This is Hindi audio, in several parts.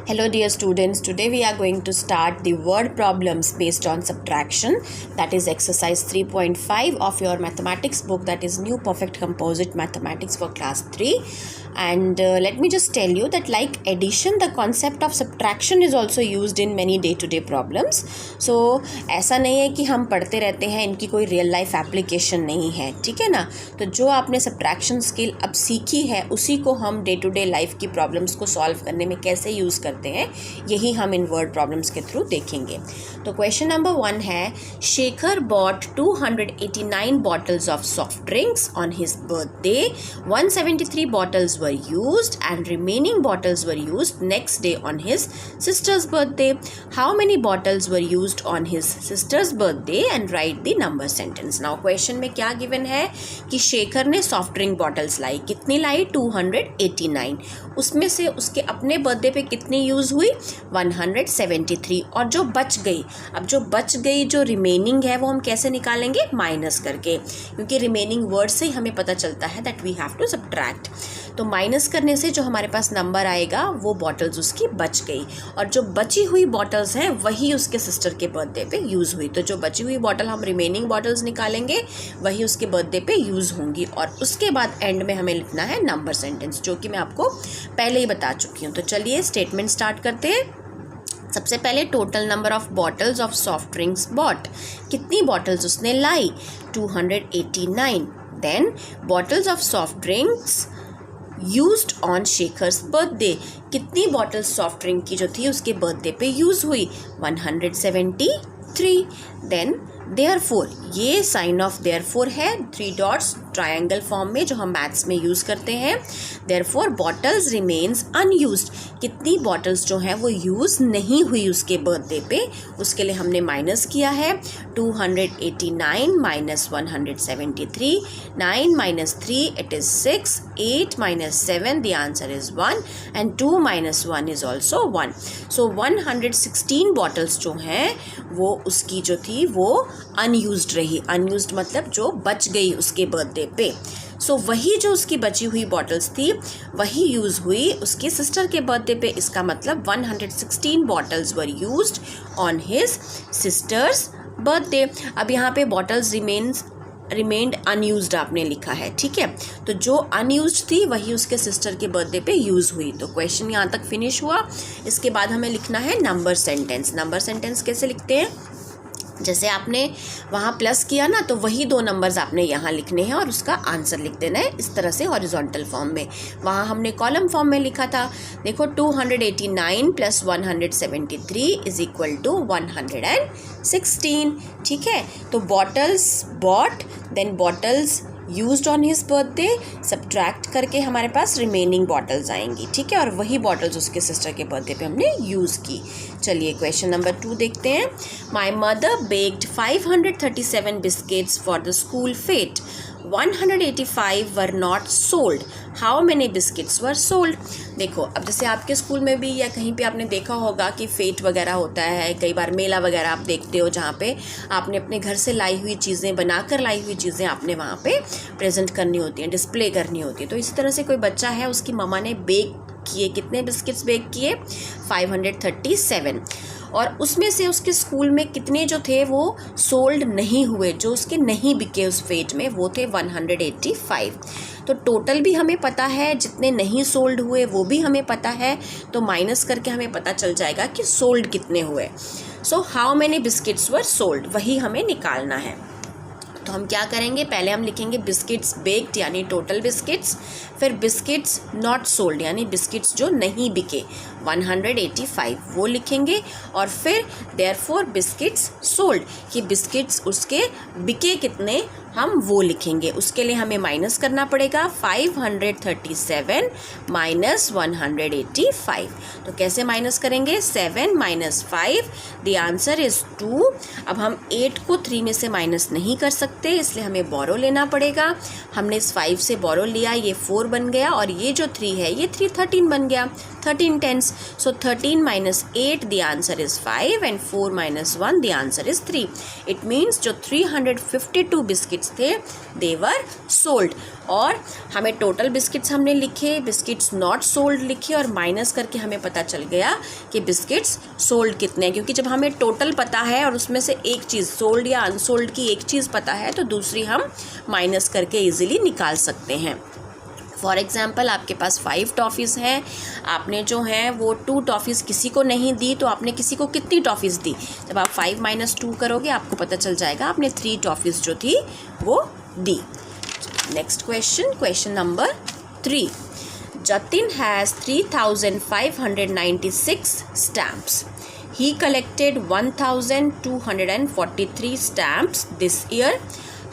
Hello dear students, today we are going to start the word problems based on subtraction, that is exercise 3.5 of your mathematics book, that is New Perfect Composite Mathematics for class 3. And let me just tell you that like addition, the concept of subtraction is also used in many day to day problems. So ऐसा नहीं है कि हम पढ़ते रहते हैं, इनकी कोई रियल लाइफ एप्लीकेशन नहीं है, ठीक है ना। तो जो आपने सब्ट्रैक्शन स्किल अब सीखी है उसी को हम डे टू डे लाइफ की प्रॉब्लम्स को सॉल्व करने में कैसे यूज़ करते हैं, यही हम इन वर्ड प्रॉब्लम्स के थ्रू देखेंगे। तो क्वेश्चन नंबर 1 है, Shekhar bought 289 bottles of soft drinks on his birthday, 173 bottles were used and remaining bottles were used next day on his sister's birthday. How many bottles were used on his sister's birthday and write the number sentence. Now question में क्या given है कि शेखर ने सॉफ्ट ड्रिंक बॉटल्स लाई, कितनी लाई 289, उसमें से उसके अपने बर्थडे पे कितनी यूज़ हुई 173, और जो बच गई, अब जो बच गई जो रिमेनिंग है वो हम कैसे निकालेंगे, माइनस करके, क्योंकि रिमेनिंग वर्ड से ही हमें पता चलता है that we have to subtract. तो माइनस करने से जो हमारे पास नंबर आएगा वो बॉटल्स उसकी बच गई, और जो बची हुई बॉटल्स हैं वही उसके सिस्टर के बर्थडे पे यूज़ हुई। तो जो बची हुई बॉटल हम रिमेनिंग बॉटल्स निकालेंगे वही उसके बर्थडे पे यूज़ होंगी, और उसके बाद एंड में हमें लिखना है नंबर सेंटेंस, जो कि मैं आपको पहले ही बता चुकी हूँ। तो चलिए स्टेटमेंट स्टार्ट करते हैं। सबसे पहले total number of bottles of soft drinks bought, कितनी बॉटल्स उसने लाई 289। Then bottles of soft drinks used on Shekhar's birthday, कितनी बॉटल्स सॉफ्ट ड्रिंक की जो थी उसके बर्थडे पे यूज़ हुई 173। देन देयरफॉर, ये साइन ऑफ देयरफॉर है 3 डॉट्स ट्रायंगल फॉर्म में जो हम मैथ्स में यूज़ करते हैं। देयरफॉर बॉटल्स रिमेन्स अनयूज्ड, कितनी बॉटल्स जो हैं वो यूज़ नहीं हुई उसके बर्थडे पे, उसके लिए हमने माइनस किया है 289 minus 173, 9 minus 3 it is 6, 8 minus 7 the answer is 1 and 2 minus 1 is also 1। So 116 bottles जो हैं वो उसकी जो थी वो अनयूज्ड रही। अनयूज्ड मतलब जो बच गई उसके बर्थडे पे। सो वही जो उसकी बची हुई बॉटल्स थी वही यूज़ हुई उसके सिस्टर के बर्थडे पे। इसका मतलब 116 bottles were used on his sisters birthday. अब यहाँ पे बॉटल्स रिमेन्ड अनयूज्ड आपने लिखा है, ठीक है। तो जो अनयूज्ड थी वही उसके सिस्टर के बर्थडे पे यूज़ हुई। तो क्वेश्चन यहाँ तक फिनिश हुआ। इसके बाद हमें लिखना है नंबर सेंटेंस। नंबर सेंटेंस कैसे लिखते हैं, जैसे आपने वहाँ प्लस किया ना, तो वही 2 नंबर्स आपने यहाँ लिखने हैं और उसका आंसर लिख देना है इस तरह से हॉरिजॉन्टल फॉर्म में। वहाँ हमने कॉलम फॉर्म में लिखा था, देखो 289 प्लस 173 इज इक्वल टू 116, ठीक है। तो bottles bought, then bottles used on his birthday, subtract करके हमारे पास रिमेनिंग बॉटल्स आएंगी, ठीक है, और वही बॉटल्स उसके सिस्टर के बर्थडे पे हमने यूज़ की। चलिए क्वेश्चन नंबर 2 देखते हैं। My mother baked 537 biscuits for the school fate, 185 were not sold, how many biscuits were sold. देखो अब जैसे आपके स्कूल में भी या कहीं पे आपने देखा होगा कि फेट वगैरह होता है, कई बार मेला वगैरह आप देखते हो जहाँ पे आपने अपने घर से लाई हुई चीज़ें, बनाकर लाई हुई चीज़ें आपने वहाँ पे प्रेजेंट करनी होती हैं, डिस्प्ले करनी होती है। तो इसी तरह से कोई बच्चा है, उसकी मम्मा ने बेक किए, कितने बिस्किट्स बेक किए 537, और उसमें से उसके स्कूल में कितने जो थे वो सोल्ड नहीं हुए, जो उसके नहीं बिके उस फेट में, वो थे 185। तो टोटल भी हमें पता है, जितने नहीं सोल्ड हुए वो भी हमें पता है, तो माइनस करके हमें पता चल जाएगा कि सोल्ड कितने हुए। सो how many biscuits were sold, वही हमें निकालना है। तो हम क्या करेंगे, पहले हम लिखेंगे बिस्किट्स बेक्ड यानी टोटल बिस्किट्स, फिर बिस्किट्स नॉट सोल्ड यानी बिस्किट्स जो नहीं बिके 185 वो लिखेंगे, और फिर देयरफॉर बिस्किट्स सोल्ड कि बिस्किट्स उसके बिके कितने हम वो लिखेंगे। उसके लिए हमें माइनस करना पड़ेगा 537 माइनस 185। तो कैसे माइनस करेंगे, 7 माइनस 5 द आंसर इज़ 2। अब हम 8 को 3 में से माइनस नहीं कर सकते, इसलिए हमें बोरो लेना पड़ेगा। हमने इस 5 से बोरो लिया, ये 4 बन गया, और ये जो 3 है ये 3 13 बन गया, 13 tens. So 13 minus 8 the answer is 5 and 4 minus 1 the answer is 3। It means जो 352 बिस्किट्स बिस्किट्स थे दे वर सोल्ड। और हमें टोटल बिस्किट्स हमने लिखे, बिस्किट्स नॉट सोल्ड लिखे और माइनस करके हमें पता चल गया कि बिस्किट्स सोल्ड कितने हैं। क्योंकि जब हमें टोटल पता है और उसमें से एक चीज़ सोल्ड या अनसोल्ड की एक चीज़ पता है तो दूसरी हम माइनस करके ईजिली निकाल सकते हैं। फॉर एग्ज़ाम्पल आपके पास 5 टॉफ़ीज़ हैं, आपने जो हैं वो 2 टॉफ़ीज़ किसी को नहीं दी, तो आपने किसी को कितनी टॉफ़ीज़ दी? जब आप 5 - 2 करोगे आपको पता चल जाएगा आपने 3 टॉफ़ीज़ जो थी वो दी। Next question number 3। Jatin has 3596 stamps. He collected 1243 stamps this year.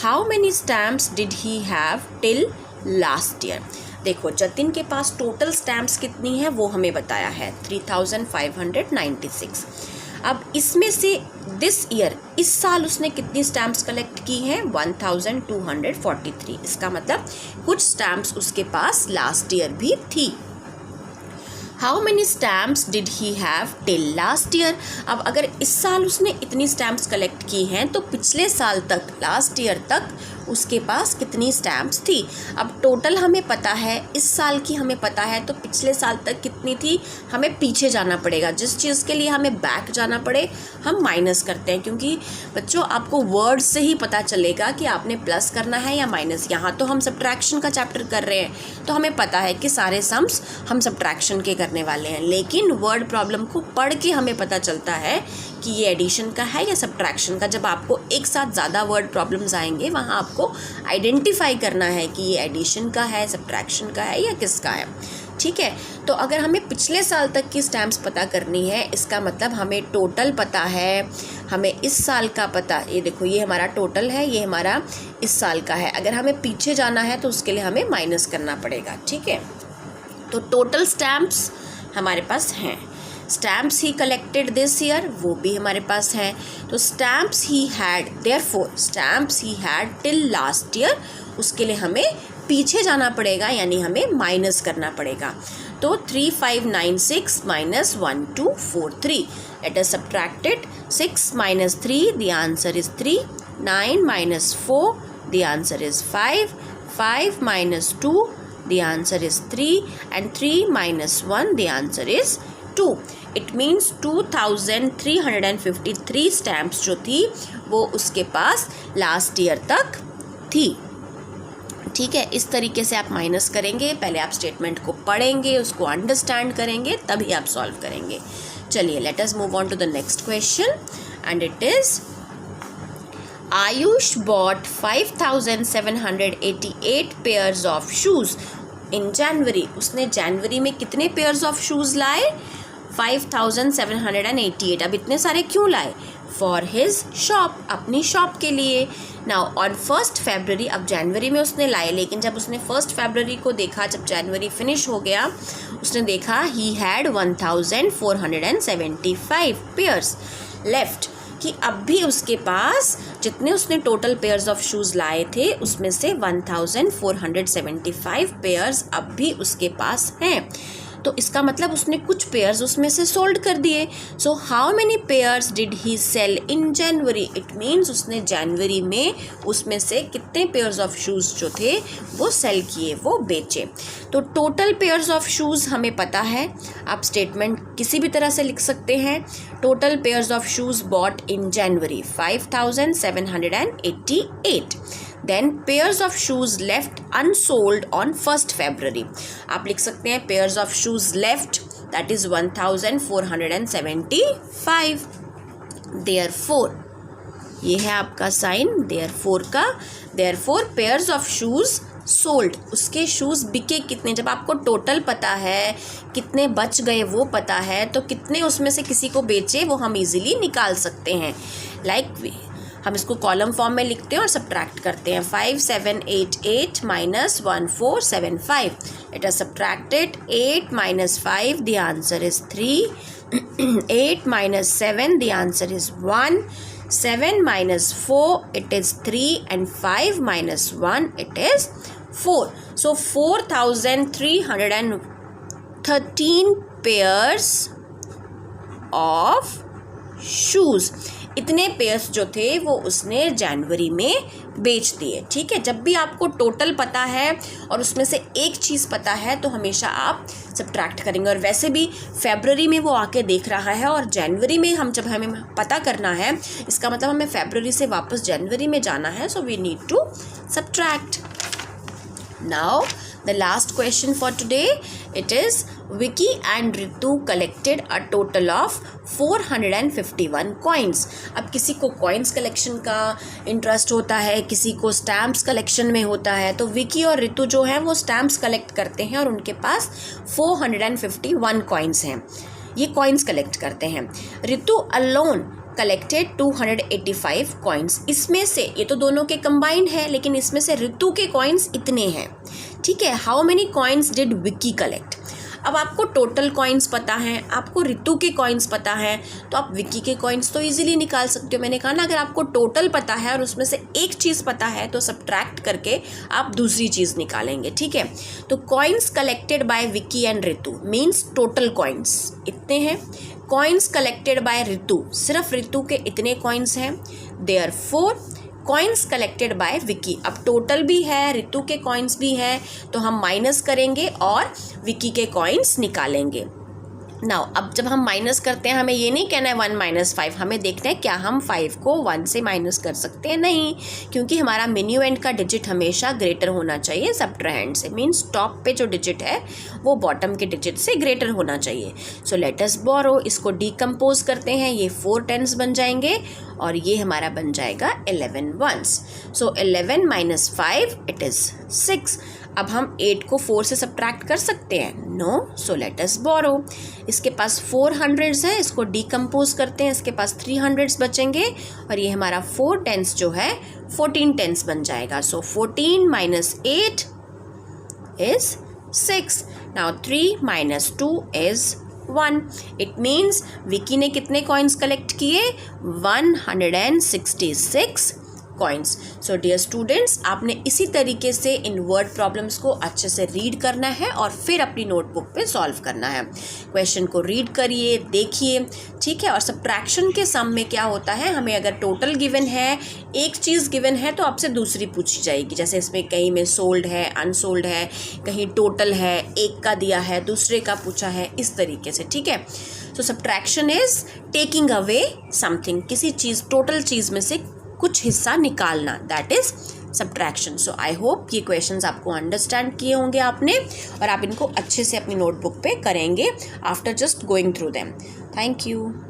How many stamps did he have till last year? देखो जतिन के पास टोटल स्टैम्प्स कितनी है वो हमें बताया है 3596। अब इसमें से दिस ईयर इस साल उसने कितनी स्टैम्प्स कलेक्ट की हैं? 1243। इसका मतलब कुछ स्टैम्प्स उसके पास लास्ट ईयर भी थी। How many stamps did he have till last year? अब अगर इस साल उसने इतनी स्टैम्प्स कलेक्ट की हैं तो पिछले साल तक, लास्ट ईयर तक उसके पास कितनी स्टैम्प्स थी? अब टोटल हमें पता है, इस साल की हमें पता है, तो पिछले साल तक कितनी थी हमें पीछे जाना पड़ेगा। जिस चीज़ के लिए हमें बैक जाना पड़े हम माइनस करते हैं, क्योंकि बच्चों आपको वर्ड से ही पता चलेगा कि आपने प्लस करना है या माइनस। यहाँ तो हम सब्ट्रैक्शन का चैप्टर कर रहे हैं तो हमें पता है कि सारे सम्स हम सब्ट्रैक्शन के करने वाले हैं, लेकिन वर्ड प्रॉब्लम को पढ़ के हमें पता चलता है कि ये एडिशन का है या सब्ट्रैक्शन का। जब आपको एक साथ ज़्यादा वर्ड प्रॉब्लम्स आएंगे वहाँ आपको आइडेंटिफाई करना है कि ये एडिशन का है, सब्ट्रैक्शन का है या किसका है। ठीक है, तो अगर हमें पिछले साल तक की स्टैम्प्स पता करनी है, इसका मतलब हमें टोटल पता है, हमें इस साल का पता, ये देखो ये हमारा टोटल है, ये हमारा इस साल का है। अगर हमें पीछे जाना है तो उसके लिए हमें माइनस करना पड़ेगा। ठीक है, तो टोटल स्टैम्प्स हमारे पास हैं। Stamps he collected this year वो भी हमारे पास हैं। तो stamps he had, therefore stamps he had till last year, उसके लिए हमें पीछे जाना पड़ेगा, यानी हमें माइनस करना पड़ेगा। तो 3596 - 1243, let us subtract it. 6 - 3 the answer is 3, 9 - 4 the answer is 5, 5 - 2 the answer is 3 and 3 - 1 the answer is 2. It means 2353 stamps जो थी वो उसके पास लास्ट ईयर तक थी। ठीक है, इस तरीके से आप माइनस करेंगे। पहले आप स्टेटमेंट को पढ़ेंगे, उसको अंडरस्टैंड करेंगे, तभी आप सॉल्व करेंगे। चलिए let us move on to the next question and it is Ayush bought 5788 pairs of shoes in January. उसने जनवरी में कितने पेयर्स ऑफ शूज़ लाए? 5788। अब इतने सारे क्यों लाए? फॉर हिज शॉप, अपनी शॉप के लिए। नाउ ऑन 1 फरवरी, अब जनवरी में उसने लाए, लेकिन जब उसने 1 फरवरी को देखा, जब जनवरी फिनिश हो गया, उसने देखा ही हैड 1475 पेयर्स लेफ्ट, कि अब भी उसके पास जितने उसने टोटल पेयर्स ऑफ शूज़ लाए थे उसमें से 1475 पेयर्स अब भी उसके पास हैं। तो इसका मतलब उसने कुछ पेयर्स उसमें से सोल्ड कर दिए। So how many pairs did he sell in January? It means उसने जनवरी में उसमें से कितने पेयर्स ऑफ शूज़ जो थे वो सेल किए, वो बेचे। तो टोटल पेयर्स ऑफ शूज़ हमें पता है, आप स्टेटमेंट किसी भी तरह से लिख सकते हैं। Total pairs of shoes bought in January 5788। Then pairs of shoes left unsold on 1 February, आप लिख सकते हैं pairs of shoes left, that is 1475। Therefore, ये है आपका साइन देयरफॉर का। Therefore pairs of shoes sold, उसके शूज़ बिके कितने? जब आपको टोटल पता है, कितने बच गए वो पता है, तो कितने उसमें से किसी को बेचे वो हम इजीली निकाल सकते हैं। लाइक हम इसको कॉलम फॉर्म में लिखते हैं और सब्ट्रैक्ट करते हैं। 5788 - 1475, let us subtract it. 8 - 5 the answer is 3, 8 - 7 the answer is 1, 7 - 4 it is 3 and 5 - 1 it is 4. So 4313 pairs of shoes. इतने पेयर्स जो थे वो उसने जनवरी में बेच दिए। ठीक है, जब भी आपको टोटल पता है और उसमें से एक चीज़ पता है तो हमेशा आप सब्ट्रैक्ट करेंगे। और वैसे भी फरवरी में वो आके देख रहा है और जनवरी में जब हमें पता करना है, इसका मतलब हमें फरवरी से वापस जनवरी में जाना है, so we need to subtract. Now the last question for today, it is Vicky and Ritu collected a total of 451 coins। अब किसी को coins collection का इंटरेस्ट होता है, किसी को स्टैम्प्स कलेक्शन में होता है, तो विकी और रितु जो है वो स्टैम्प्स कलेक्ट करते हैं और उनके पास 451 coins हैं, ये coins कलेक्ट करते हैं। Ritu alone collected 285 coins. इसमें से ये तो दोनों के कंबाइंड है, लेकिन इसमें से रितु के कॉइन्स इतने हैं। ठीक है, how many coins did Vicky collect. अब आपको टोटल कॉइन्स पता है, आपको रितु के कॉइन्स पता है, तो आप विकी के कॉइन्स तो इजीली निकाल सकते हो। मैंने कहा ना, अगर आपको टोटल पता है और उसमें से एक चीज़ पता है तो सब्ट्रैक्ट करके आप दूसरी चीज़ निकालेंगे। ठीक है, तो coins collected by Vicky and Ritu means total coins इतने हैं। कॉइन्स कलेक्टेड बाय रितु, सिर्फ रितु के इतने कॉइन्स हैं। Therefore coins collected by Vicky, अब टोटल भी है, रितु के कॉइन्स भी हैं, तो हम माइनस करेंगे और विकी के कॉइन्स निकालेंगे। नाउ अब जब हम माइनस करते हैं, हमें ये नहीं कहना है 1 - 5, हमें देखना है क्या हम 5 को 1 से माइनस कर सकते हैं। नहीं, क्योंकि हमारा मिन्यूएंड का डिजिट हमेशा ग्रेटर होना चाहिए सब्ट्राहेंड से, मीन्स टॉप पे जो डिजिट है वो बॉटम के डिजिट से ग्रेटर होना चाहिए। सो लेट अस बोरो, इसको डिकम्पोज करते हैं, ये 4 10s बन जाएंगे और ये हमारा बन जाएगा 11 1s। So 11 - 5 it is 6। अब हम 8 को 4 से सब्ट्रैक्ट कर सकते हैं? नो। सो लेट अस बोरो, इसके पास 400s है, इसको डिकम्पोज करते हैं, इसके पास 300s बचेंगे और ये हमारा 4 10s जो है 14 10s बन जाएगा। सो 14 - 8 is 6। Now 3 - 2 is 1। It means Vicky ने कितने कॉइन्स कलेक्ट किए? 166 कॉइन्स। सो डियर स्टूडेंट्स, आपने इसी तरीके से इन वर्ड प्रॉब्लम्स को अच्छे से रीड करना है और फिर अपनी नोटबुक पे सॉल्व करना है। क्वेश्चन को रीड करिए, देखिए, ठीक है। और सब्ट्रैक्शन के सम में क्या होता है, हमें अगर टोटल गिवन है, एक चीज़ गिवन है, तो आपसे दूसरी पूछी जाएगी। जैसे इसमें कहीं में सोल्ड है, अनसोल्ड है, कहीं टोटल है, एक का दिया है, दूसरे का पूछा है, इस तरीके से। ठीक है, so subtraction is taking away something, किसी चीज़, टोटल चीज़ में से कुछ हिस्सा निकालना, that is subtraction. So I hope ये क्वेश्चंस आपको अंडरस्टैंड किए होंगे आपने, और आप इनको अच्छे से अपनी नोटबुक पे करेंगे after just going through them. Thank you.